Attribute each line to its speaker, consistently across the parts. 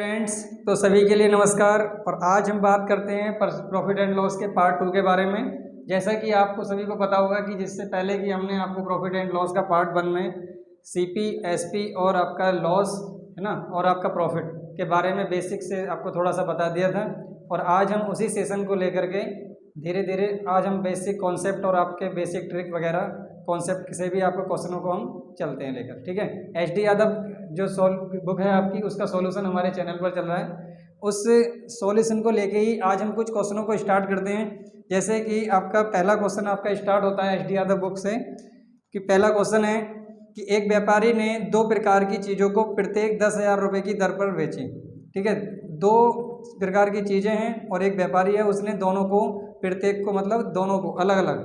Speaker 1: Friends, तो सभी के लिए नमस्कार। और आज हम बात करते हैं प्रॉफिट एंड लॉस के पार्ट 2 के बारे में। जैसा कि आपको सभी को पता होगा कि जिससे पहले कि हमने आपको प्रॉफिट एंड लॉस का पार्ट 1 में सीपी, एसपी और आपका लॉस है ना और आपका प्रॉफिट के बारे में बेसिक से आपको थोड़ा सा बता दिया था। और आज हम उसी सेशन को लेकर के धीरे धीरे आज हम बेसिक कॉन्सेप्ट और आपके बेसिक ट्रिक वगैरह कॉन्सेप्ट से भी आपको क्वेश्चनों को हम चलते हैं लेकर। ठीक है, HD यादव जो बुक है आपकी, उसका सॉल्यूशन हमारे चैनल पर चल रहा है। उस सॉल्यूशन को लेके ही आज हम कुछ क्वेश्चनों को स्टार्ट करते हैं। जैसे कि आपका पहला क्वेश्चन आपका स्टार्ट होता है HD यादव बुक से कि पहला क्वेश्चन है कि एक व्यापारी ने 2 प्रकार की चीज़ों को प्रत्येक 10,000 रुपये की दर पर बेची। ठीक है, 2 प्रकार की चीज़ें हैं और एक व्यापारी है, उसने दोनों को प्रत्येक को मतलब दोनों को अलग अलग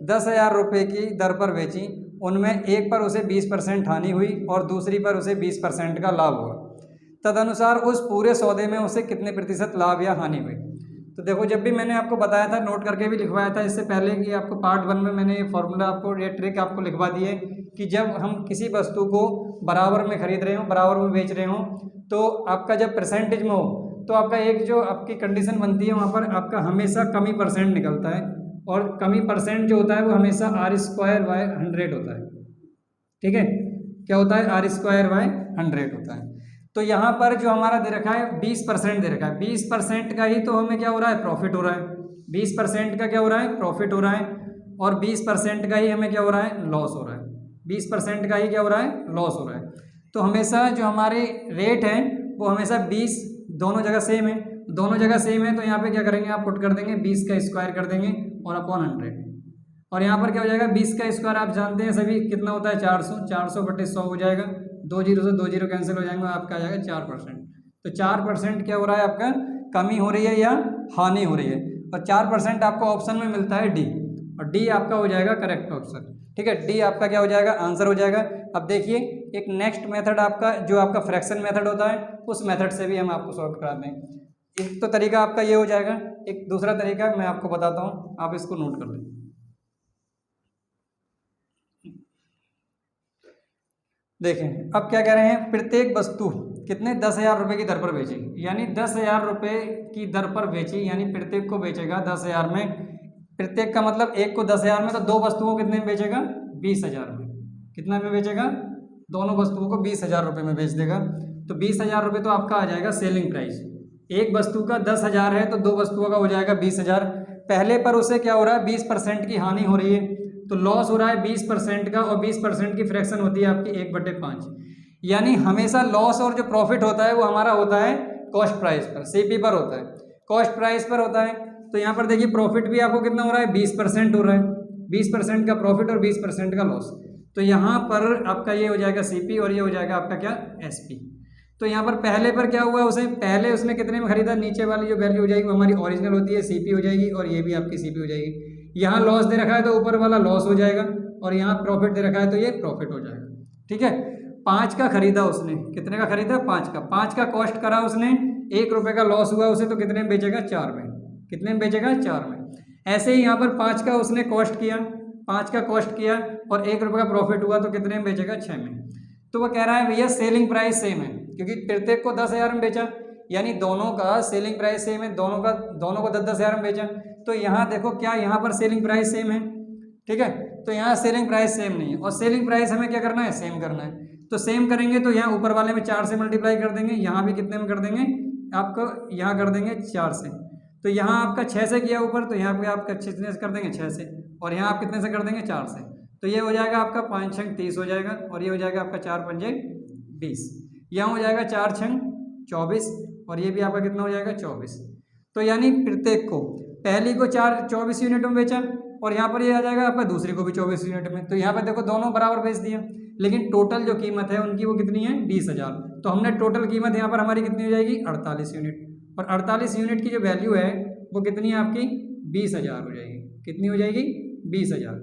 Speaker 1: 10,000 रुपये की दर पर बेची। उनमें एक पर उसे 20% हानि हुई और दूसरी पर उसे 20% का लाभ हुआ। तदनुसार उस पूरे सौदे में उसे कितने प्रतिशत लाभ या हानि हुई। तो देखो, जब भी मैंने आपको बताया था, नोट करके भी लिखवाया था इससे पहले कि आपको पार्ट 1 में मैंने ये फॉर्मूला आपको, ये ट्रिक आपको लिखवा दी है कि जब हम किसी वस्तु को बराबर में खरीद रहे हों, बराबर में बेच रहे हों, तो आपका जब परसेंटेज में हो तो आपका एक जो आपकी कंडीशन बनती है वहाँ पर आपका हमेशा कमी परसेंट निकलता है। और कमी परसेंट जो होता है वो हमेशा R²/100 होता है। ठीक है, क्या होता है? R²/100 होता है। तो यहाँ पर जो हमारा दे रखा है 20% दे रखा है। 20% का ही तो हमें क्या हो रहा है? प्रॉफिट हो रहा है। 20% का क्या हो रहा है? प्रॉफिट हो रहा है। और 20% का ही हमें क्या हो रहा है? लॉस हो रहा है। 20% का ही क्या हो रहा है? लॉस हो रहा है। तो हमेशा जो हमारे रेट है वो हमेशा 20 दोनों जगह सेम है। दोनों जगह सेम है तो यहाँ पे क्या करेंगे? आप पुट कर देंगे 20 का स्क्वायर कर देंगे और अपॉन 100। और यहाँ पर क्या हो जाएगा? 20 का स्क्वायर आप जानते हैं सभी कितना होता है? 400। 400/100 हो जाएगा। 2 जीरो से 2 जीरो कैंसिल हो जाएंगे, आपका आ जाएगा 4%। तो 4% क्या हो रहा है? आपका कमी हो रही है या हानि हो रही है। और 4% आपको ऑप्शन में मिलता है डी, और डी आपका हो जाएगा करेक्ट ऑप्शन। ठीक है, डी आपका क्या हो जाएगा? आंसर हो जाएगा। अब देखिए, एक नेक्स्ट मेथड आपका जो आपका फ्रैक्शन मेथड होता है, उस मेथड से भी हम आपको सॉल्व कराते हैं। एक तो तरीका आपका ये हो जाएगा, एक दूसरा तरीका मैं आपको बताता हूँ, आप इसको नोट कर लें। देखें, अब क्या कह रहे हैं? प्रत्येक वस्तु कितने 10,000 रुपये की दर पर बेची, यानी 10,000 रुपये की दर पर बेची, यानी प्रत्येक को बेचेगा 10,000 में। प्रत्येक का मतलब एक को 10,000 में, तो 2 वस्तुओं को कितने में बेचेगा? 20,000 में। कितना में बेचेगा? दोनों वस्तुओं को 20,000 रुपये में बेच देगा। तो 20,000 रुपये तो आपका आ जाएगा सेलिंग प्राइस। एक वस्तु का 10,000 है तो 2 वस्तुओं का हो जाएगा 20,000। पहले पर उसे क्या हो रहा है? 20% की हानि हो रही है, तो लॉस हो रहा है 20% का, और 20% की फ्रैक्शन होती है आपकी 1/5। यानी हमेशा लॉस और जो प्रॉफिट होता है वो हमारा होता है कॉस्ट प्राइस पर, CP पर होता है, कॉस्ट प्राइस पर होता है। तो यहाँ पर देखिए, प्रॉफिट भी आपको कितना हो रहा है? 20% हो रहा है। 20% का प्रॉफिट और 20% का लॉस। तो यहाँ पर आपका ये हो जाएगा CP और ये हो जाएगा आपका क्या? SP। तो यहाँ पर पहले पर क्या हुआ? उसे पहले उसने कितने में खरीदा? नीचे वाली जो वैल्यू हो जाएगी वो हमारी ओरिजिनल होती है, CP हो जाएगी, और ये भी आपकी CP हो जाएगी। यहाँ लॉस दे रखा है तो ऊपर वाला लॉस हो जाएगा, और यहाँ प्रॉफिट दे रखा है तो ये प्रॉफिट हो जाएगा। ठीक है, 5 का खरीदा उसने, कितने का खरीदा? 5 का। 5 का कॉस्ट करा उसने, 1 रुपये का लॉस हुआ उसे, तो कितने में बेचेगा? 4 में। कितने में बेचेगा? 4 में। ऐसे ही यहाँ पर 5 का उसने कॉस्ट किया, 5 का कॉस्ट किया और 1 रुपये का प्रॉफिट हुआ, तो कितने में बेचेगा? 6 में। तो वो कह रहा है भैया सेलिंग प्राइस सेम है, क्योंकि प्रत्येक को 10,000 में बेचा, यानी दोनों का सेलिंग प्राइस सेम है, दोनों को 10,000 में बेचा। तो यहाँ देखो, क्या यहाँ पर सेलिंग प्राइस सेम है? ठीक है, तो यहाँ सेलिंग प्राइस सेम नहीं है, और सेलिंग प्राइस हमें क्या करना है? सेम करना है। तो सेम करेंगे तो यहाँ ऊपर वाले में 4 से मल्टीप्लाई कर देंगे, यहाँ भी कितने में कर देंगे? आपको यहाँ कर देंगे 4 से। तो यहाँ आपका 6 से किया ऊपर, तो यहाँ पे आपका कितने से कर देंगे? 6 से। और यहाँ आप कितने से कर देंगे? 4 से। तो ये हो जाएगा आपका 5 छंग 30 हो जाएगा, और ये हो जाएगा आपका 4 पंजे 20। यहाँ हो जाएगा 4 छंग 24, और ये भी आपका कितना हो जाएगा? 24। तो यानी प्रत्येक को, पहली को 24 यूनिट में बेचा, और यहाँ पर ये आ जाएगा आपका दूसरी को भी 24 यूनिट में। तो यहाँ पर देखो दोनों बराबर बेच दिया, लेकिन टोटल जो कीमत है उनकी वो कितनी है? 20,000। तो हमने टोटल कीमत यहाँ पर हमारी कितनी हो जाएगी? 48 यूनिट। और 48 यूनिट की जो वैल्यू है वो कितनी है आपकी? 20,000 हो जाएगी। कितनी हो जाएगी? 20,000।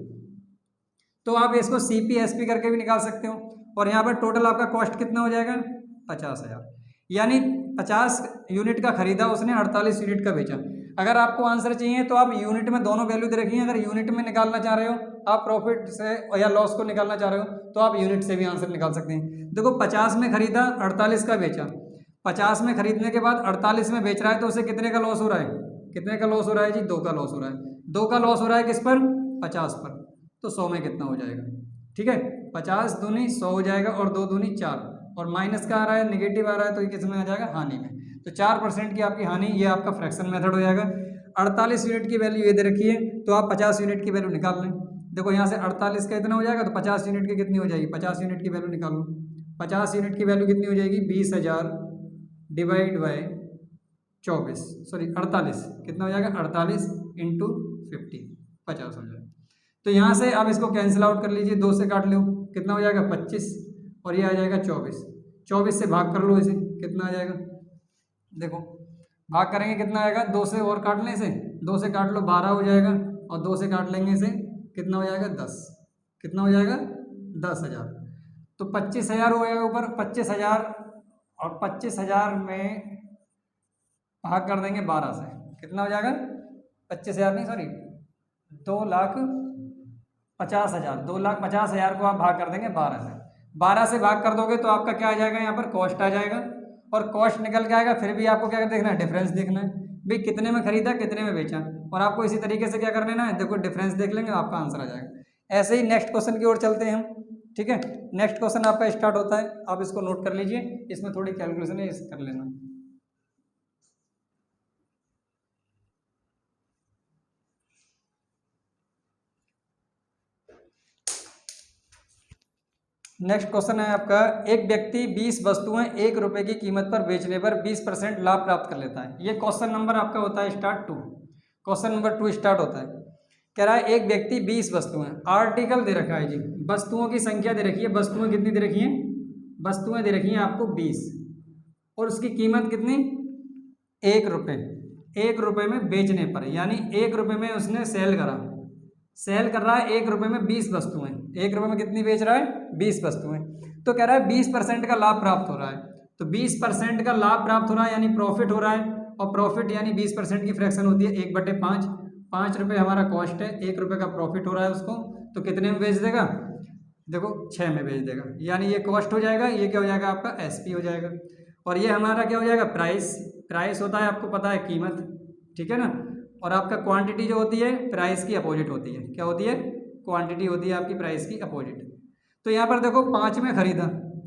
Speaker 1: तो आप इसको CP SP करके भी निकाल सकते हो। और यहाँ पर टोटल आपका कॉस्ट कितना हो जाएगा? 50,000। यानी 50 यूनिट का खरीदा उसने, 48 यूनिट का बेचा। अगर आपको आंसर चाहिए तो आप यूनिट में दोनों वैल्यू दे रखी है, अगर यूनिट में निकालना चाह रहे हो, आप प्रॉफिट से या लॉस को निकालना चाह रहे हो, तो आप यूनिट से भी आंसर निकाल सकते हैं। देखो, 50 में खरीदा, 48 का बेचा। 50 में खरीदने के बाद 48 में बेच रहा है तो उसे कितने का लॉस हो रहा है? कितने का लॉस हो रहा है जी? 2 का लॉस हो रहा है। 2 का लॉस हो रहा है किस पर? 50 पर। तो 100 में कितना हो जाएगा? ठीक है, 50 दूनी 100 हो जाएगा और 2 दूनी 4, और माइनस का आ रहा है, निगेटिव आ रहा है, तो ये किस में आ जाएगा? हानि में। तो 4% की आपकी हानि, ये आपका फ्रैक्शन मेथड हो जाएगा। 48 यूनिट की वैल्यू ये दे रखी है तो आप 50 यूनिट की वैल्यू निकाल लें। देखो यहाँ से 48 का इतना हो जाएगा तो 50 यूनिट की कितनी हो जाएगी? 50 यूनिट की वैल्यू निकाल लो। 50 यूनिट की वैल्यू कितनी हो जाएगी? 20,000 डिवाइड बाय 24, सॉरी 48, कितना हो जाएगा? 48 इंटू 50, 50 हो जाएगा। तो यहाँ से आप इसको कैंसिल आउट कर लीजिए, 2 से काट लो, कितना हो जाएगा? 25, और ये आ जाएगा 24। 24 से भाग कर लो इसे, कितना आ जाएगा? देखो भाग करेंगे कितना आएगा? 2 से और काट लें इसे, 2 से काट लो 12 हो जाएगा, और 2 से काट लेंगे इसे, कितना हो जाएगा? 10। कितना हो जाएगा? 10,000। तो 25,000 हो जाएगा ऊपर, 25,000, और 25,000 में भाग कर देंगे 12 से, कितना हो जाएगा? 25,000 नहीं, सॉरी 2,50,000। 2,50,000 को आप भाग कर देंगे 12 से। 12 से भाग कर दोगे तो आपका क्या आ जाएगा? यहाँ पर कॉस्ट आ जाएगा, और कॉस्ट निकल के आएगा। फिर भी आपको क्या देखना है? डिफरेंस देखना है भाई, कितने में खरीदा कितने में बेचा, और आपको इसी तरीके से क्या कर लेना है? देखो डिफरेंस देख लेंगे, आपका आंसर आ जाएगा। ऐसे ही नेक्स्ट क्वेश्चन की ओर चलते हैं हम। ठीक है, नेक्स्ट क्वेश्चन आपका स्टार्ट होता है, आप इसको नोट कर लीजिए, इसमें थोड़ी कैलकुलेशन है, कर लेना। नेक्स्ट क्वेश्चन है आपका, एक व्यक्ति 20 वस्तुएं 1 रुपए की कीमत पर बेचने पर 20% लाभ प्राप्त कर लेता है। ये क्वेश्चन नंबर आपका होता है स्टार्ट 2, क्वेश्चन नंबर 2 स्टार्ट होता है। कह रहा है एक व्यक्ति 20 वस्तुएं, आर्टिकल दे रखा है जी, वस्तुओं की संख्या दे रखी है, वस्तुएं कितनी दे रखी हैं? वस्तुएं दे रखी हैं आपको 20, और उसकी कीमत कितनी? 1 रुपये। 1 रुपये में बेचने पर, यानी 1 रुपये में उसने सेल करा, सेल कर रहा है 1 रुपये में 20 वस्तुएं। 1 रुपये में कितनी बेच रहा है? 20 वस्तुएं। तो कह रहा है 20% का लाभ प्राप्त हो रहा है। तो 20% का लाभ प्राप्त हो रहा है यानी प्रॉफिट हो रहा है, और प्रॉफिट यानी 20% की फ्रैक्शन होती है 1/5। 5 रुपये हमारा कॉस्ट है, 1 रुपये का प्रॉफिट हो रहा है उसको, तो कितने में बेच देगा? देखो 6 में बेच देगा, यानी ये कॉस्ट हो जाएगा, ये क्या हो जाएगा? आपका एसपी हो जाएगा, और ये हमारा क्या हो जाएगा? प्राइस। प्राइस होता है आपको पता है कीमत, ठीक है ना, और आपका क्वांटिटी जो होती है प्राइस की अपोजिट होती है। क्या होती है? क्वांटिटी होती है आपकी प्राइस की अपोजिट। तो यहाँ पर देखो 5 में खरीदा,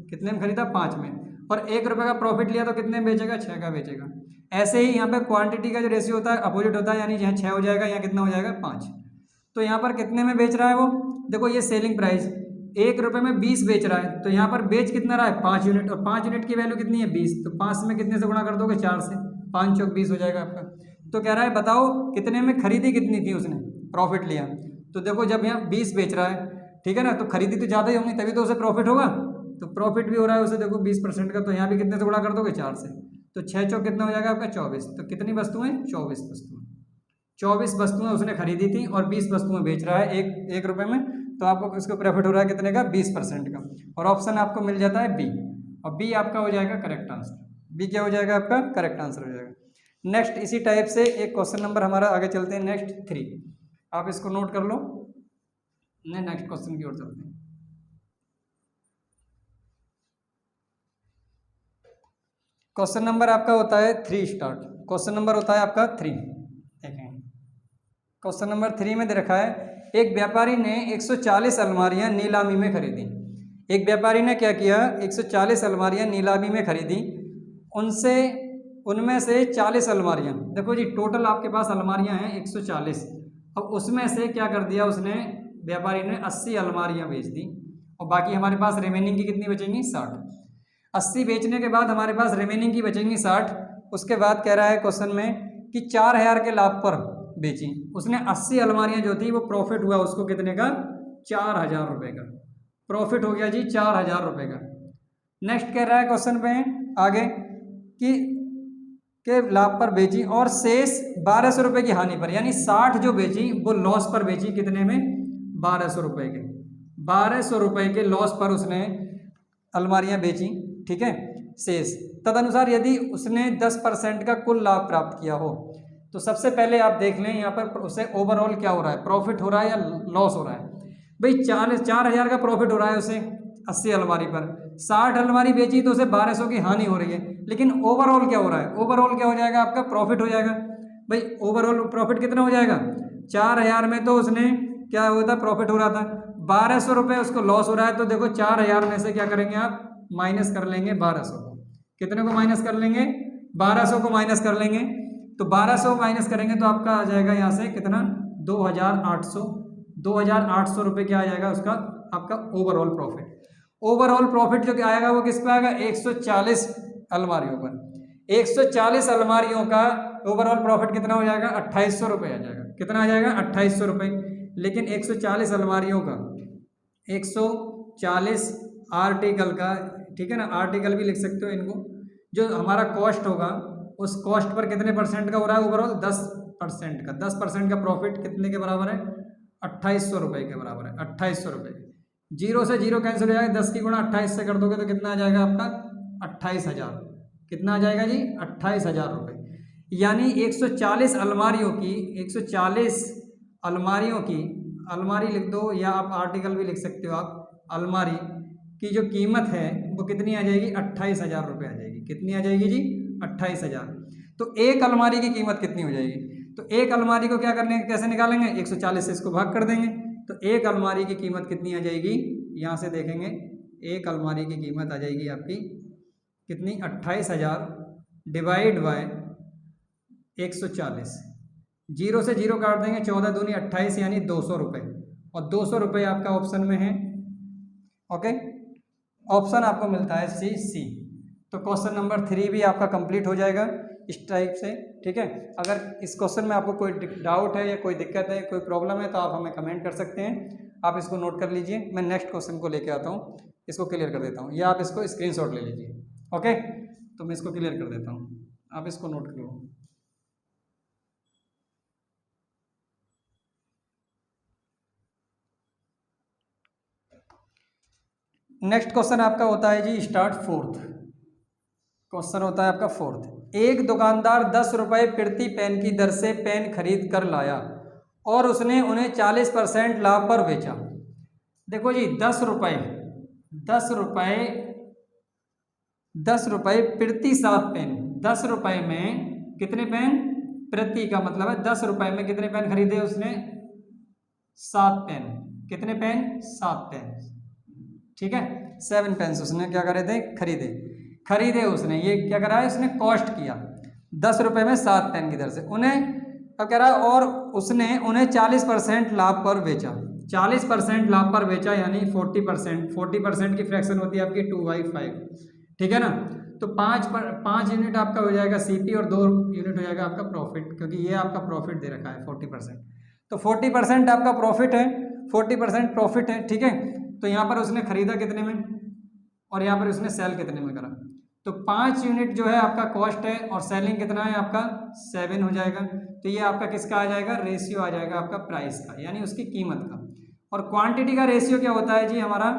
Speaker 1: कितने में खरीदा? 5 में, और 1 रुपये का प्रॉफिट लिया तो कितने में बेचेगा? 6 का बेचेगा। ऐसे ही यहाँ पर क्वांटिटी का जो रेशियो होता है अपोजिट होता है, यानी यहाँ 6 हो जाएगा, यहाँ कितना हो जाएगा? 5। तो यहाँ पर कितने में बेच रहा है वो? देखो ये सेलिंग प्राइस 1 रुपये में 20 बेच रहा है, तो यहाँ पर बेच कितना रहा है? 5 यूनिट, और 5 यूनिट की वैल्यू कितनी है? 20। तो 5 में कितने से गुणा कर दोगे? 4 से, 5 चौक 20 हो जाएगा आपका। तो कह रहा है बताओ कितने में खरीदी कितनी थी उसने, प्रॉफिट लिया। तो देखो जब यहाँ 20 बेच रहा है, ठीक है ना, तो खरीदी तो ज़्यादा ही होंगी, तभी तो उसे प्रॉफिट होगा। तो प्रॉफिट भी हो रहा है उसे, देखो 20% का, तो यहाँ भी कितने से गुणा कर दोगे? 4 से। तो 6 चौक कितना हो जाएगा आपका? 24। तो कितनी वस्तुएं? 24 वस्तुएं। 24 वस्तुएं उसने खरीदी थी और 20 वस्तुएं बेच रहा है एक रुपये में, तो आपको इसको प्रॉफिट हो रहा है कितने का? 20% का। और ऑप्शन आपको मिल जाता है बी, और बी आपका हो जाएगा करेक्ट आंसर। बी क्या हो जाएगा? आपका करेक्ट आंसर हो जाएगा। नेक्स्ट इसी टाइप से एक क्वेश्चन नंबर हमारा आगे चलते हैं, नेक्स्ट 3, आप इसको नोट कर लो। नेक्स्ट क्वेश्चन की ओर चलते हैं। क्वेश्चन नंबर आपका होता है 3 स्टार्ट। क्वेश्चन नंबर होता है आपका 3। देखें क्वेश्चन नंबर 3 में दे रखा है, एक व्यापारी ने 140 अलमारियां नीलामी में खरीदी। एक व्यापारी ने क्या किया? 140 अलमारियां नीलामी में खरीदी, उनमें से 40 अलमारियां, देखो जी टोटल आपके पास अलमारियां हैं 140। अब उसमें से क्या कर दिया उसने, व्यापारी ने 80 अलमारियां बेच दी, और बाकी हमारे पास रिमेनिंग की कितनी बचेंगी? 60। 80 बेचने के बाद हमारे पास रिमेनिंग की बचेंगी 60। उसके बाद कह रहा है क्वेश्चन में कि 4000 के लाभ पर बेची। उसने 80 अलमारियां जो थी वो प्रॉफिट हुआ उसको कितने का? 4000 रुपये का प्रॉफिट हो गया जी, 4000 रुपये का। नेक्स्ट कह रहा है क्वेश्चन में आगे कि के लाभ पर बेची और शेष 1200 रुपये की हानि पर, यानी 60 जो बेची वो लॉस पर बेची, कितने में? 1200 रुपये के। 1200 रुपये के लॉस पर उसने अलमारियां बेची, ठीक है, शेष। तदनुसार यदि उसने 10% का कुल लाभ प्राप्त किया हो, तो सबसे पहले आप देख लें यहाँ पर उसे ओवरऑल क्या हो रहा है, प्रॉफिट हो रहा है या लॉस हो रहा है। भाई 4000 का प्रॉफिट हो रहा है उसे, 80 अलमारी पर 60 अलमारी बेची तो उसे 1200 की हानि हो रही है, लेकिन ओवरऑल क्या हो रहा है, ओवरऑल क्या हो जाएगा आपका प्रॉफिट हो जाएगा। भाई ओवरऑल प्रॉफिट कितना हो जाएगा, 4000 में तो उसने क्या होता प्रॉफिट हो रहा था, 1200 रुपये उसको लॉस हो रहा है। तो देखो 4000 में से क्या करेंगे आप, माइनस कर लेंगे 1200 को। कितने को माइनस कर लेंगे, 1200 को माइनस कर लेंगे। तो 1200 माइनस करेंगे तो आपका आ जाएगा यहाँ से कितना, 2800 रुपये क्या आ जाएगा उसका आपका ओवरऑल प्रॉफिट। ओवरऑल प्रॉफिट जो आएगा वो किस पे आएगा, 140 अलमारियों पर। 140 अलमारियों का ओवरऑल प्रॉफिट कितना हो जाएगा, 2800 रुपये आ जाएगा। कितना आ जाएगा, 2800 रुपये। लेकिन 140 अलमारियों का 140 आर्टिकल का, ठीक है ना, आर्टिकल भी लिख सकते हो इनको, जो हमारा कॉस्ट होगा उस कॉस्ट पर कितने परसेंट का हो रहा है ओवरऑल, 10% का। 10% का प्रॉफिट कितने के बराबर है, 2800 रुपये के बराबर है। 2800 रुपये, जीरो से जीरो कैंसिल हो जाएगा, 10 की गुणा 28 से कर दोगे तो कितना आ जाएगा आपका, 28000। कितना आ जाएगा जी, 28000 रुपये। यानी 140 अलमारियों की, 140 अलमारियों की, अलमारी लिख दो या आप आर्टिकल भी लिख सकते हो आप, अलमारी की जो कीमत है वो कितनी आ जाएगी, 28000 रुपये आ जाएगी। कितनी आ जाएगी जी, 28000। तो एक अलमारी की कीमत कितनी हो जाएगी, तो एक अलमारी को क्या करने कैसे निकालेंगे, 140 से इसको भाग कर देंगे। तो एक अलमारी की कीमत कितनी आ जाएगी, यहाँ से देखेंगे, एक अलमारी की कीमत आ जाएगी आपकी कितनी, 28000 डिवाइड बाय 140। जीरो से जीरो काट देंगे, 14 दूनी 28 यानी 200 रुपये। और 200 रुपये आपका ऑप्शन में है। ओके, ऑप्शन आपको मिलता है सी। तो क्वेश्चन नंबर 3 भी आपका कंप्लीट हो जाएगा इस टाइप से, ठीक है। अगर इस क्वेश्चन में आपको कोई डाउट है या कोई दिक्कत है, कोई प्रॉब्लम है, तो आप हमें कमेंट कर सकते हैं। आप इसको नोट कर लीजिए, मैं नेक्स्ट क्वेश्चन को लेके आता हूँ, इसको क्लियर कर देता हूँ, या आप इसको स्क्रीनशॉट ले लीजिए। ओके, तो मैं इसको क्लियर कर देता हूँ, आप इसको नोट कर लो। नेक्स्ट क्वेश्चन आपका होता है जी स्टार्ट 4th क्वेश्चन होता है आपका 4th। एक दुकानदार 10 रुपये प्रति पेन की दर से पेन खरीद कर लाया और उसने उन्हें 40% लाभ पर बेचा। देखो जी 10 रुपये प्रति 7 पेन। 10 रुपये में कितने पेन, प्रति का मतलब है 10 रुपये में कितने पेन खरीदे उसने, 7 पेन। कितने पेन, 7 पेन, ठीक है। 7 पेन्स उसने क्या करे थे, खरीदे उसने। ये क्या करा है, उसने कॉस्ट किया 10 रुपये में 7 पेन की दर से। उन्हें अब कह रहा है और उसने उन्हें 40% लाभ पर बेचा। 40% लाभ पर बेचा यानी 40% की फ्रैक्शन होती है आपकी 2/5, ठीक है ना। तो 5 यूनिट आपका हो जाएगा सीपी और 2 यूनिट हो जाएगा आपका प्रॉफिट, क्योंकि ये आपका प्रॉफिट दे रखा है 40%। तो 40% आपका प्रॉफिट है, 40% प्रॉफिट है, ठीक है। तो यहाँ पर उसने खरीदा कितने में और यहाँ पर उसने सेल कितने में करा। तो 5 यूनिट जो है आपका कॉस्ट है और सेलिंग कितना है आपका 7 हो जाएगा। तो ये आपका किसका आ जाएगा, रेशियो आ जाएगा आपका प्राइस का, यानी उसकी कीमत का। और क्वांटिटी का रेशियो क्या होता है जी हमारा,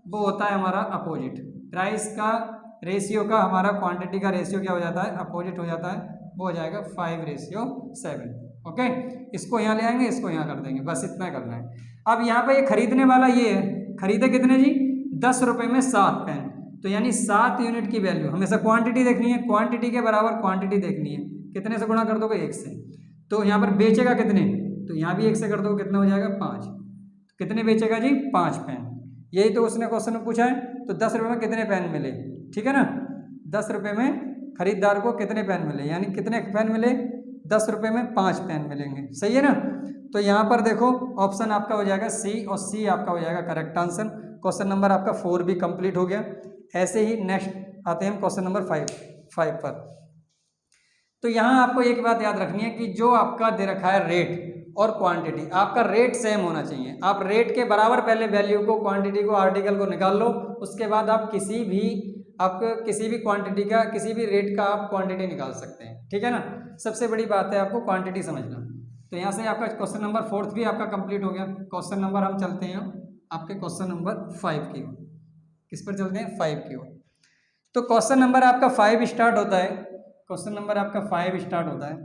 Speaker 1: वो होता है हमारा अपोजिट। प्राइस का रेशियो का हमारा क्वांटिटी का रेशियो क्या हो जाता है, अपोजिट हो जाता है, वो हो जाएगा 5:7। ओके, इसको यहाँ ले आएंगे, इसको यहाँ कर देंगे, बस इतना करना है। अब यहाँ पे ये खरीदने वाला ये है, खरीदे कितने जी, 10 रुपये में 7 पेन। तो यानी 7 यूनिट की वैल्यू, हमेशा क्वांटिटी देखनी है, क्वांटिटी के बराबर क्वांटिटी देखनी है। कितने से गुणा कर दोगे, 1 से। तो यहाँ पर बेचेगा कितने, तो यहाँ भी 1 से कर दोगे, कितना हो जाएगा 5। कितने बेचेगा जी, 5 पेन। यही तो उसने क्वेश्चन में पूछा है। तो 10 रुपये में कितने पेन मिले, ठीक है ना। 10 रुपये में खरीदार को कितने पेन मिले, यानी कितने पेन मिले, 10 रुपये में 5 पेन मिलेंगे, सही है ना। तो यहाँ पर देखो ऑप्शन आपका हो जाएगा सी, और सी आपका हो जाएगा करेक्ट आंसर। क्वेश्चन नंबर आपका 4 भी कंप्लीट हो गया। ऐसे ही नेक्स्ट आते हैं हम क्वेश्चन नंबर 5 पर। तो यहाँ आपको एक बात याद रखनी है कि जो आपका दे रखा है रेट और क्वांटिटी, आपका रेट सेम होना चाहिए। आप रेट के बराबर पहले वैल्यू को, क्वांटिटी को, आर्टिकल को निकाल लो, उसके बाद आप किसी भी क्वांटिटी का, किसी भी रेट का आप क्वांटिटी निकाल सकते हैं, ठीक है ना। सबसे बड़ी बात है आपको क्वांटिटी समझना। तो यहाँ से आपका क्वेश्चन नंबर 4 भी आपका कंप्लीट हो गया। क्वेश्चन नंबर हम चलते हैं आपके क्वेश्चन नंबर 5 की ओर। किस पर चलते हैं, 5 की ओर। तो क्वेश्चन नंबर आपका 5 स्टार्ट होता है। क्वेश्चन नंबर आपका 5 स्टार्ट होता है,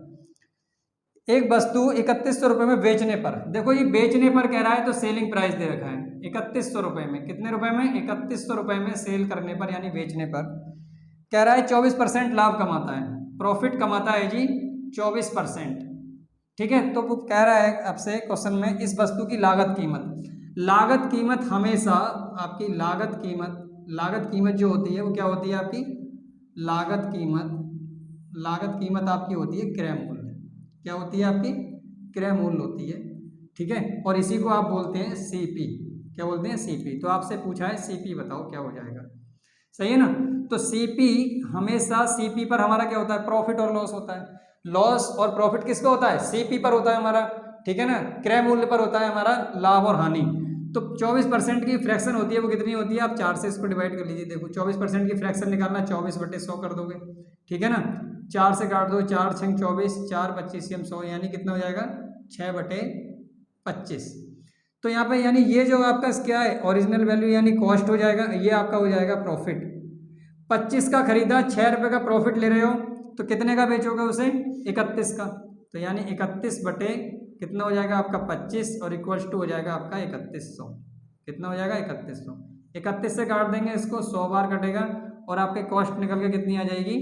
Speaker 1: एक वस्तु 3100 रुपये में बेचने पर। देखो ये बेचने पर कह रहा है, तो सेलिंग प्राइस दे रखा है। 3100 रुपये में। कितने रुपए में? 3100 रुपये में सेल करने पर यानी बेचने पर कह रहा है 24% लाभ कमाता है, प्रॉफिट कमाता है जी 24%। ठीक है, तो वो कह रहा है आपसे क्वेश्चन में इस वस्तु की लागत कीमत हमेशा आपकी लागत कीमत जो होती है वो क्या होती है आपकी? लागत कीमत आपकी होती है क्रय मूल्य। क्या होती है आपकी? क्रय मूल्य होती है। ठीक है, और इसी को आप बोलते हैं सीपी। क्या बोलते हैं? सीपी। तो आपसे पूछा है सीपी बताओ क्या हो जाएगा। सही है ना? तो सीपी हमेशा सीपी पर हमारा क्या होता है? प्रॉफिट और लॉस होता है। लॉस और प्रॉफिट किस पे होता है? सीपी पर होता है हमारा। ठीक है ना? क्रय मूल्य पर होता है हमारा लाभ और हानि। तो 24% की फ्रैक्शन होती है वो कितनी होती है? आप 4 से इसको डिवाइड कर लीजिए। देखो 24% की फ्रैक्शन निकालना 24/100 कर दोगे। ठीक है ना? 4 से काट दो, 4 6 24, 4 25 100 यानी कितना हो जाएगा? 6/25। तो यहाँ पे यानी ये जो आपका क्या है ओरिजिनल वैल्यू यानी कॉस्ट हो जाएगा, ये आपका हो जाएगा प्रॉफिट। 25 का खरीदा, 6 रुपये का प्रॉफिट ले रहे हो तो कितने का बेचोगे उसे? 31 का। तो यानी 31 बटे कितना हो जाएगा आपका? 25 और इक्वल्स टू हो जाएगा आपका 3100। कितना हो जाएगा? 3100। 31 से काट देंगे इसको, 100 बार कटेगा और आपके कॉस्ट निकल के कितनी आ जाएगी?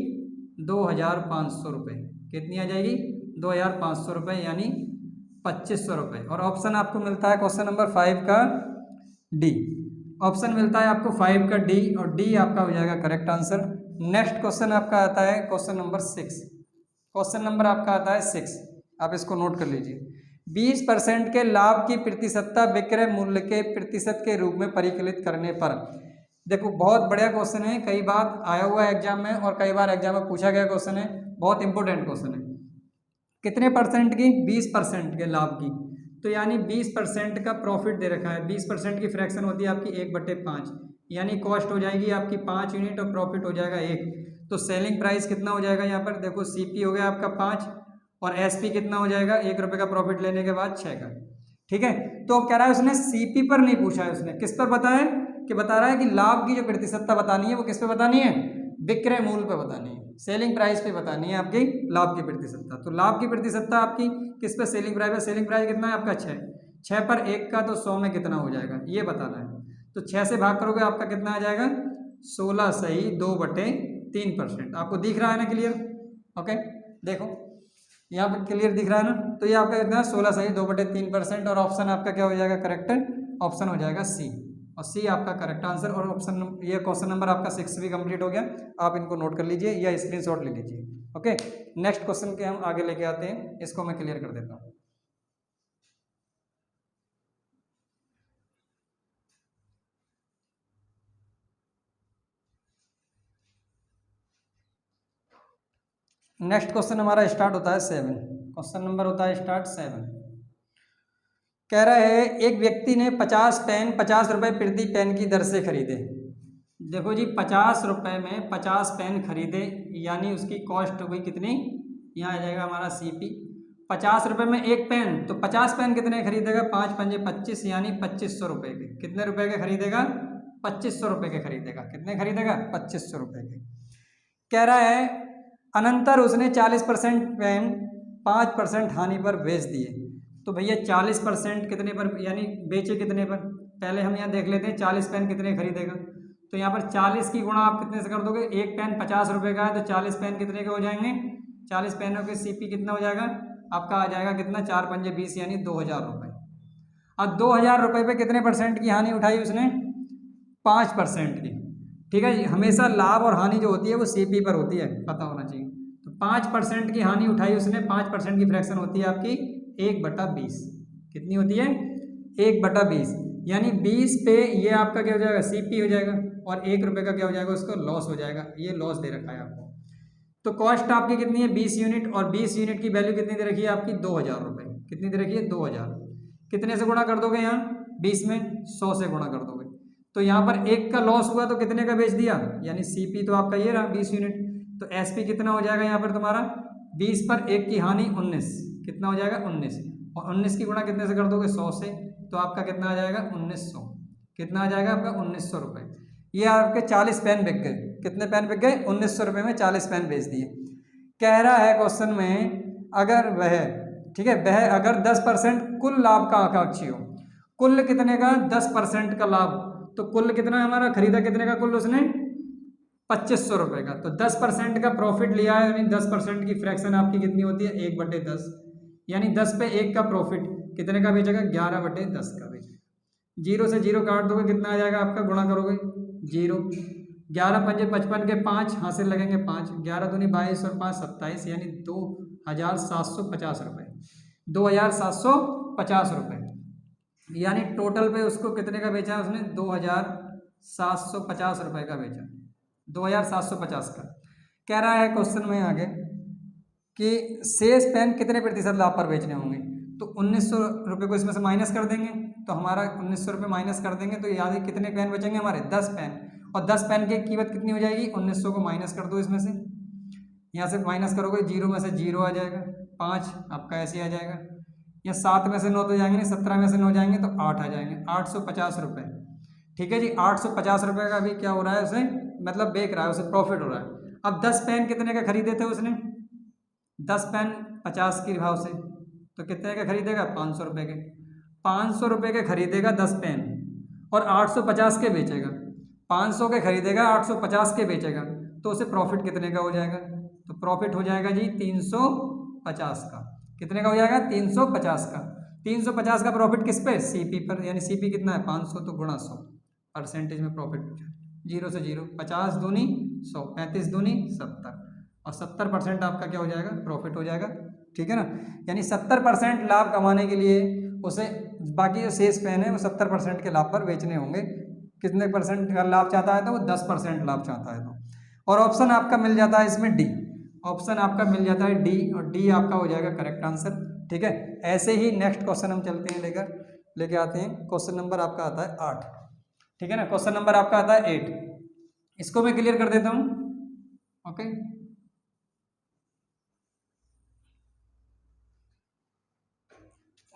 Speaker 1: 2500 रुपये। कितनी आ जाएगी? 2500 रुपये यानी 2500 रुपये। और ऑप्शन आपको मिलता है क्वेश्चन नंबर 5 का डी। ऑप्शन मिलता है आपको 5 का डी और डी आपका हो जाएगा करेक्ट आंसर। नेक्स्ट क्वेश्चन आपका आता है क्वेश्चन नंबर 6। क्वेश्चन नंबर आपका आता है 6, आप इसको नोट कर लीजिए। 20% के लाभ की प्रतिशतता विक्रय मूल्य के प्रतिशत के रूप में परिकलित करने पर। देखो बहुत बढ़िया क्वेश्चन है, कई बार आया हुआ है एग्जाम में और कई बार एग्जाम में पूछा गया क्वेश्चन है, बहुत इंपॉर्टेंट क्वेश्चन है। कितने परसेंट की? 20% के लाभ की। तो यानी 20% का प्रॉफिट दे रखा है। 20% की फ्रैक्शन होती है आपकी 1/5 यानी कॉस्ट हो जाएगी आपकी 5 यूनिट और प्रॉफिट हो जाएगा 1। तो सेलिंग प्राइस कितना हो जाएगा यहाँ पर? देखो सीपी हो गया आपका 5 और एसपी कितना हो जाएगा? 1 रुपये का प्रॉफिट लेने के बाद 6 का। ठीक है, तो अब कह रहा है उसने सीपी पर नहीं पूछा है, उसने किस पर बताया कि बता रहा है कि लाभ की जो प्रतिशतता बतानी है वो किस पे बतानी है? विक्रय मूल्य पे बतानी है, सेलिंग प्राइस पे बतानी है आपकी लाभ की प्रतिशतता। तो लाभ की प्रतिशतता आपकी किस पे? सेलिंग प्राइस पे। सेलिंग प्राइस कितना है आपका? 6। 6 पर 1 का तो 100 में कितना हो जाएगा ये बताना है। तो 6 से भाग करोगे आपका कितना आ जाएगा? 16 सही 2/3%। आपको दिख रहा है ना क्लियर? ओके, देखो यहाँ पर क्लियर दिख रहा है ना? तो ये आपका कितना? 16 सही 2/3% और ऑप्शन आपका क्या हो जाएगा? करेक्ट ऑप्शन हो जाएगा सी। और सी आपका करेक्ट आंसर। और ऑप्शन ये क्वेश्चन नंबर आपका 6 भी कंप्लीट हो गया। आप इनको नोट कर लीजिए या स्क्रीनशॉट ले लीजिए। ओके, नेक्स्ट क्वेश्चन के हम आगे लेके आते हैं, इसको मैं क्लियर कर देता हूँ। नेक्स्ट क्वेश्चन हमारा स्टार्ट होता है 7। क्वेश्चन नंबर होता है स्टार्ट 7। कह रहा है एक व्यक्ति ने 50 पेन 50 रुपये प्रति पेन की दर से खरीदे। देखो जी 50 रुपये में 50 पेन खरीदे यानी उसकी कॉस्ट हो गई कितनी? यहाँ आ जाएगा हमारा सीपी। 50 रुपये में एक पेन, तो 50 पेन कितने खरीदेगा? 5 पंजे 25 यानी 2500 रुपये के। कितने रुपए के खरीदेगा? 2500 रुपये के खरीदेगा। कितने खरीदेगा? 2500 रुपये के। कह रहा है अनंतर उसने 40% पेन 5% हानि पर बेच दिए। तो भैया 40% कितने पर यानी बेचे कितने पर? पहले हम यहाँ देख लेते हैं 40 पेन कितने खरीदेगा। तो यहाँ पर 40 की गुणा आप कितने से कर दोगे? एक पेन 50 रुपये का है तो 40 पेन कितने के हो जाएंगे? 40 पेनों के सीपी कितना हो जाएगा आपका? आ जाएगा कितना? 4 पंजे 20 यानी 2000 रुपये। अब 2000 रुपये पे कितने परसेंट की हानि उठाई उसने? 5% की। ठीक है जी, हमेशा लाभ और हानि जो होती है वो सीपी पर होती है, पता होना चाहिए। तो 5% की हानि उठाई उसने। 5% की फ्रैक्शन होती है आपकी 1/20। कितनी होती है? 1/20 यानी 20 पे ये आपका क्या हो जाएगा? सीपी हो जाएगा और 1 रुपये का क्या हो जाएगा? उसको लॉस हो जाएगा। ये लॉस दे रखा है आपको। तो कॉस्ट आपकी कितनी है? 20 यूनिट और 20 यूनिट की वैल्यू कितनी दे रखी है आपकी? 2000 रुपये। कितनी दे रखी है? 2000। कितने से गुणा कर दोगे यहाँ? 20 में 100 से गुणा कर दोगे। तो यहाँ पर 1 का लॉस हुआ तो कितने का बेच दिया? यानी सीपी तो आपका ये रहा 20 यूनिट। तो एसपी कितना हो जाएगा यहाँ पर तुम्हारा? 20 पर 1 की हानि 19। कितना हो जाएगा? 19। और 19 की गुणा कितने से कर दोगे? 100 से। तो आपका कितना आ जाएगा? 1900। कितना आ जाएगा आपका? 1900 रुपये। ये आपके 40 पेन बिक गए। कितने पेन बिक गए? 1900 रुपये में 40 पेन बेच दिए। कह रहा है क्वेश्चन में अगर वह, ठीक है, वह अगर 10% कुल लाभ का आकांक्षी हो। कुल कितने का 10% का लाभ, तो कुल कितना हमारा खरीदा कितने का कुल उसने 2500 रुपये का, तो 10% का प्रॉफिट लिया है, यानी 10% की फ्रैक्शन आपकी कितनी होती है 1/10, यानी 10 पे 1 का प्रॉफिट कितने का बेचेगा 11/10 का बेचेगा। 0 से 0 काट दोगे कितना आ जाएगा आपका, गुणा करोगे 0, 11 पंजे 55 के 5 हासिल लगेंगे 5, 11 दूनी 22 और 5 27, यानी 2750 रुपये, 2750 रुपये, यानी टोटल पे उसको कितने का बेचा उसने 2750 रुपये का बेचा, 2750 का। कह रहा है क्वेश्चन में आगे कि शेष पेन कितने प्रतिशत लाभ पर बेचने होंगे, तो 1900 रुपये को इसमें से माइनस कर देंगे, तो हमारा 1900 रुपये माइनस कर देंगे तो याद है कितने पेन बचेंगे हमारे 10 पेन, और 10 पेन की कीमत कितनी हो जाएगी 1900 को माइनस कर दो इसमें से, यहाँ से माइनस करोगे 0 में से 0 आ जाएगा, 5 आपका ऐसे आ जाएगा, या 7 में से 9 तो जाएंगे नहीं, 17 में से 9 जाएंगे तो 8 आ जाएंगे, 850 रुपये। ठीक है जी, 850 रुपये का भी क्या हो रहा है उसे, मतलब बेच रहा है, उसे प्रॉफिट हो रहा है। अब 10 पेन कितने का खरीदे थे उसने, 10 पेन 50 के भाव से, तो कितने का खरीदेगा 500 रुपये के, 500 रुपये के खरीदेगा 10 पेन और 850 के बेचेगा, 500 के खरीदेगा 850 के बेचेगा, तो उसे प्रॉफिट कितने का हो जाएगा, तो प्रॉफिट हो जाएगा जी 350 का, कितने का हो जाएगा 350 का। 350 का प्रॉफिट किस पे, सीपी पर, यानी सीपी कितना है 500, तो गुणा 100 परसेंटेज में प्रॉफिट हो जाएगा, 0 से 0, 50 दूनी 100, 35 दूनी 70, और 70% आपका क्या हो जाएगा प्रॉफिट हो जाएगा। ठीक है ना, यानी 70% लाभ कमाने के लिए उसे बाकी जो शेष पेन है वो 70% के लाभ पर बेचने होंगे। कितने परसेंट का लाभ चाहता है, तो वो 10% लाभ चाहता है। तो और ऑप्शन आपका मिल जाता है इसमें डी, ऑप्शन आपका मिल जाता है डी, और डी आपका हो जाएगा करेक्ट आंसर। ठीक है, ऐसे ही नेक्स्ट क्वेश्चन हम चलते हैं लेके आते हैं। क्वेश्चन नंबर आपका आता है 8। ठीक है ना, क्वेश्चन नंबर आपका आता है 8, इसको मैं क्लियर कर देता हूँ। ओके,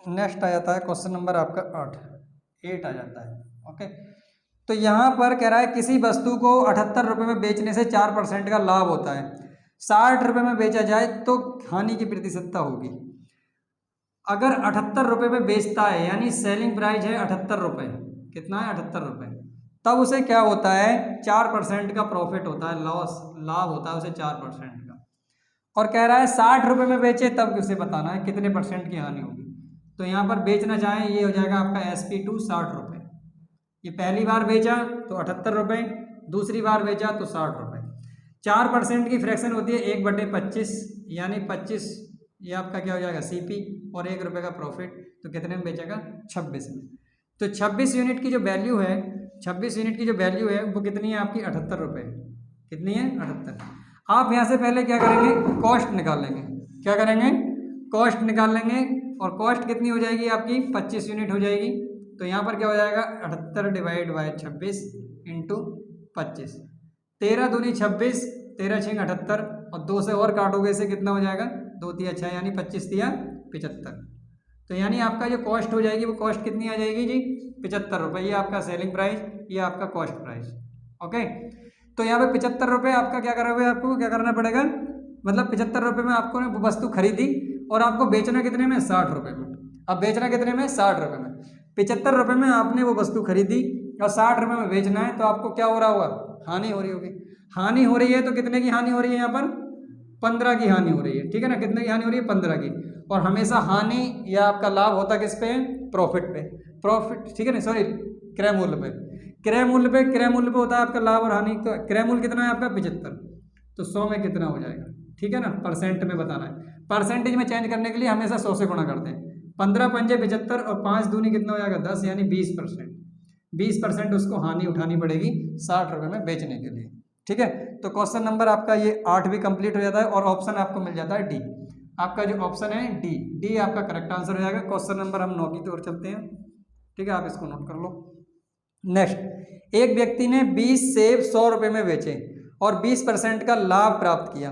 Speaker 1: नेक्स्ट आ जाता है क्वेश्चन नंबर आपका 8 आ जाता है। ओके, तो यहाँ पर कह रहा है किसी वस्तु को 78 रुपये में बेचने से 4% का लाभ होता है, 60 रुपये में बेचा जाए तो हानि की प्रतिशतता होगी। अगर 78 रुपये में बेचता है, यानी सेलिंग प्राइस है 78 रुपये, कितना है 78 रुपये, तब उसे क्या होता है 4% का प्रॉफिट होता है, लाभ होता है उसे 4% का। और कह रहा है 60 रुपये में बेचे तब उसे बताना है कितने परसेंट की हानि होगी। तो यहाँ पर बेचना चाहें, ये हो जाएगा आपका SP2 60 रुपये। ये पहली बार बेचा तो 78 रुपये, दूसरी बार बेचा तो 60 रुपये। 4% की फ्रैक्शन होती है 1/25, यानी 25, ये आपका क्या हो जाएगा CP, और 1 रुपये का प्रॉफिट, तो कितने में बेचेगा 26 में। तो 26 यूनिट की जो वैल्यू है, 26 यूनिट की जो वैल्यू है वो कितनी है आपकी 78 रुपये, कितनी है 78। आप यहाँ से पहले क्या करेंगे, कॉस्ट निकाल लेंगे। क्या करेंगे, कॉस्ट निकाल लेंगे, और कॉस्ट कितनी हो जाएगी आपकी 25 यूनिट हो जाएगी। तो यहाँ पर क्या हो जाएगा 78 डिवाइड बाय 26 इंटू 25, 13 दूनी 26, 13 छींग 78, और 2 से और काटोगे इसे कितना हो जाएगा 2 तिया 6, यानी 25 तिया 75। तो यानी आपका जो कॉस्ट हो जाएगी वो कॉस्ट कितनी आ जाएगी जी 75 रुपये। ये आपका सेलिंग प्राइस, ये आपका कॉस्ट प्राइस। ओके, तो यहाँ पे 75 रुपये आपका क्या करोगे, आपको क्या करना पड़ेगा, मतलब 75 रुपये में आपको ने वस्तु खरीदी और आपको बेचना कितने में 60 रुपये में। अब बेचना कितने में 60 रुपये में, 75 रुपये में आपने वो वस्तु खरीदी और 60 रुपये में बेचना है, तो आपको क्या हो रहा होगा, हानि हो रही होगी। हानि हो रही है तो कितने की हानि हो रही है, यहाँ पर 15 की हानि हो रही है। ठीक है ना, कितने की हानि हो रही है 15 की। और हमेशा हानि या आपका लाभ होता किस पे, प्रॉफिट पे, प्रॉफिट, ठीक है ना, सॉरी क्रय मूल्य पे, क्रय मूल्य पे, क्रय मूल्य पे होता है आपका लाभ और हानि। तो क्रय मूल्य कितना है आपका 75, तो 100 में कितना हो जाएगा। ठीक है ना, परसेंट में बताना है, परसेंटेज में चेंज करने के लिए हमेशा 100 से गुणा करते हैं। 15 पंजे 75 और 5 दूनी कितना हो जाएगा 10, यानी 20%। 20% उसको हानि उठानी पड़ेगी 60 रुपये में बेचने के लिए। ठीक है, तो क्वेश्चन नंबर आपका ये 8 भी कंप्लीट हो जाता है, और ऑप्शन आपको मिल जाता है डी। आपका जो ऑप्शन है डी आपका करेक्ट आंसर हो जाएगा। क्वेश्चन नंबर हम 9 की ओर चलते हैं। ठीक है, आप इसको नोट कर लो। नेक्स्ट, एक व्यक्ति ने 20 सेब 100 रुपये में बेचे और 20% का लाभ प्राप्त किया,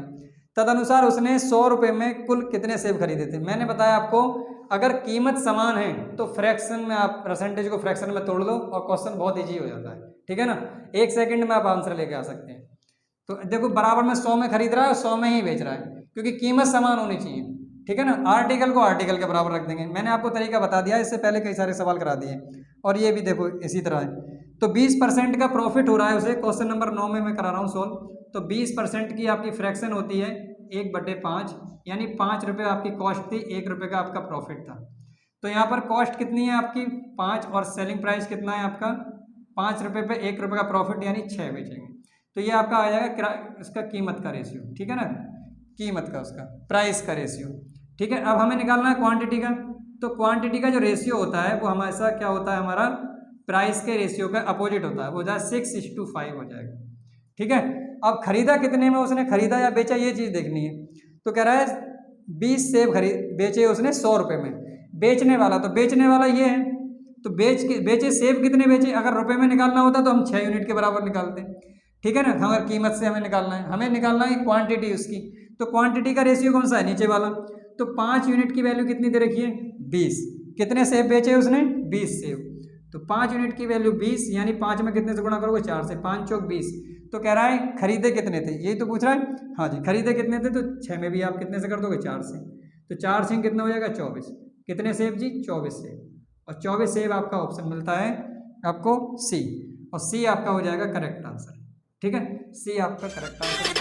Speaker 1: तदनुसार उसने 100 रुपये में कुल कितने सेब खरीदे थे। मैंने बताया आपको, अगर कीमत समान है तो फ्रैक्शन में आप परसेंटेज को फ्रैक्शन में तोड़ लो और क्वेश्चन बहुत ईजी हो जाता है। ठीक है ना, 1 सेकंड में आप आंसर लेके आ सकते हैं। तो देखो, बराबर में 100 में खरीद रहा है और 100 में ही बेच रहा है, क्योंकि कीमत समान होनी चाहिए। ठीक है ना, आर्टिकल को आर्टिकल के बराबर रख देंगे। मैंने आपको तरीका बता दिया, इससे पहले कई सारे सवाल करा दिए। और ये भी देखो इसी तरह है। तो 20% का प्रॉफिट हो रहा है उसे, क्वेश्चन नंबर 9 में मैं करा रहा हूँ सोल्व। तो 20% की आपकी फ्रैक्शन होती है 1/5, यानी 5 रुपये आपकी कॉस्ट थी, 1 रुपये का आपका प्रॉफिट था। तो यहाँ पर कॉस्ट कितनी है आपकी 5 और सेलिंग प्राइस कितना है आपका 5 रुपये पे 1 रुपये का प्रॉफिट, यानी 6 बेचेंगे। तो ये आपका आ जाएगा इसका कीमत का रेशियो, ठीक है ना, कीमत का उसका प्राइस का रेशियो। ठीक है, अब हमें निकालना है क्वांटिटी का। तो क्वांटिटी का जो रेशियो होता है वो हमेशा क्या होता है, हमारा प्राइस के रेशियो का अपोजिट होता है, वो हो जाए 6:5 हो जाएगा। ठीक है, अब खरीदा कितने में उसने, खरीदा या बेचा, ये चीज़ देखनी है। तो कह रहा है 20 सेब बेचे उसने 100 रुपये में, बेचने वाला, तो बेचने वाला ये है, तो बेचे सेब कितने बेचे, अगर रुपए में निकालना होता तो हम 6 यूनिट के बराबर निकालते। ठीक है ना, अगर कीमत से हमें निकालना है, हमें निकालना है क्वांटिटी उसकी। तो क्वांटिटी का रेशियो कौन सा है, नीचे वाला। तो 5 यूनिट की वैल्यू कितनी दे रखी है 20, कितने सेब बेचे उसने 20 सेब। तो 5 यूनिट की वैल्यू 20, यानी 5 में कितने से गुणा करोगे 4 से, 5 चौक 20। तो कह रहा है खरीदे कितने थे, यही तो पूछ रहा है। हाँ जी, खरीदे कितने थे, तो 6 में भी आप कितने से कर दोगे 4 से। तो 4 से कितना हो जाएगा 24, कितने सेब जी 24 सेब। और 24 सेब आपका ऑप्शन मिलता है आपको सी, और सी आपका हो जाएगा करेक्ट आंसर। ठीक है, सी आपका करेक्ट आंसर।